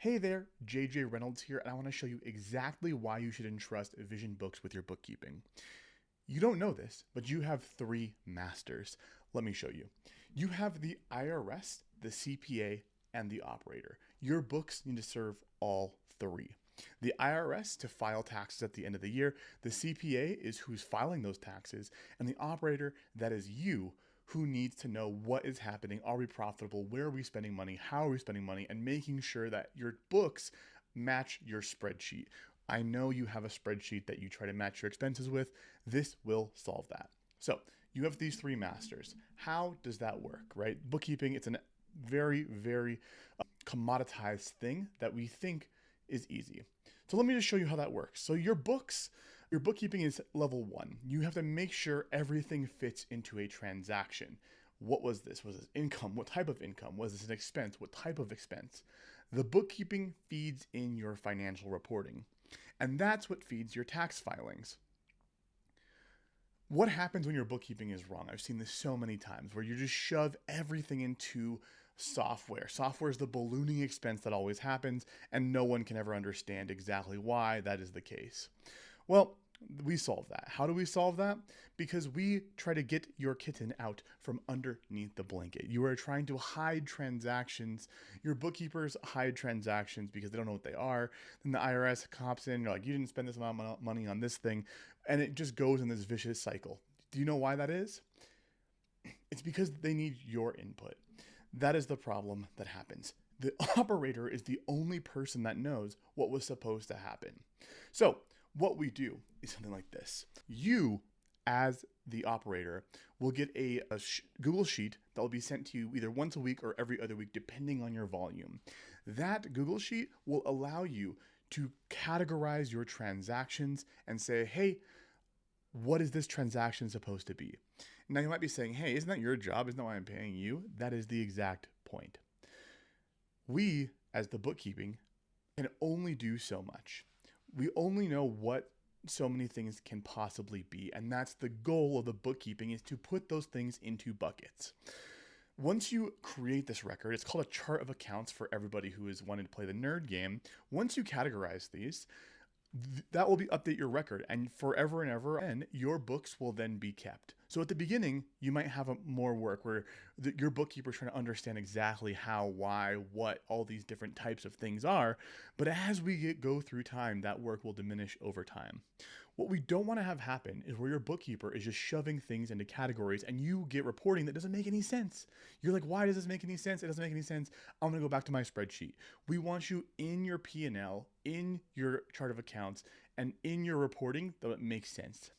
Hey there, JJ Reynolds here, and I want to show you exactly why you should entrust Vision Books with your bookkeeping. You don't know this, but you have three masters. Let me show you. You have the IRS, the CPA, and the operator. Your books need to serve all three. The IRS to file taxes at the end of the year, the CPA is who's filing those taxes, and the operator, that is you, who needs to know what is happening, are we profitable, where are we spending money, how are we spending money, and making sure that your books match your spreadsheet. I know you have a spreadsheet that you try to match your expenses with. This will solve that. So you have these three masters. How does that work, right? Bookkeeping, it's a very commoditized thing that we think is easy. So let me just show you how that works. So your bookkeeping is level one. You have to make sure everything fits into a transaction. What was this? Was this income? What type of income? Was this an expense? What type of expense? The bookkeeping feeds in your financial reporting, and that's what feeds your tax filings. What happens when your bookkeeping is wrong? I've seen this so many times where you just shove everything into software. Software is the ballooning expense that always happens, and no one can ever understand exactly why that is the case. Well, we solve that. How do we solve that? Because we try to get your kitten out from underneath the blanket. You are trying to hide transactions. Your bookkeepers hide transactions because they don't know what they are. Then the IRS cops in, you're like, you didn't spend this amount of money on this thing. And it just goes in this vicious cycle. Do you know why that is? It's because they need your input. That is the problem that happens. The operator is the only person that knows what was supposed to happen. So what we do is something like this. You, as the operator, will get a Google Sheet that will be sent to you either once a week or every other week, depending on your volume. That Google Sheet will allow you to categorize your transactions and say, hey, what is this transaction supposed to be? Now you might be saying, hey, isn't that your job? Isn't that why I'm paying you? That is the exact point. We, as the bookkeeping, can only do so much. We only know what so many things can possibly be, and that's the goal of the bookkeeping, is to put those things into buckets. Once you create this record, it's called a chart of accounts for everybody who is wanting to play the nerd game. Once you categorize these, that will update your record, and forever and ever, and your books will then be kept. So at the beginning, you might have more work where your bookkeeper is trying to understand exactly how, why, what all these different types of things are. But as we go through time, that work will diminish over time. What we don't want to have happen is where your bookkeeper is just shoving things into categories and you get reporting that doesn't make any sense. You're like, why does this make any sense? It doesn't make any sense. I'm going to go back to my spreadsheet. We want you in your P&L, in your chart of accounts, and in your reporting that it makes sense.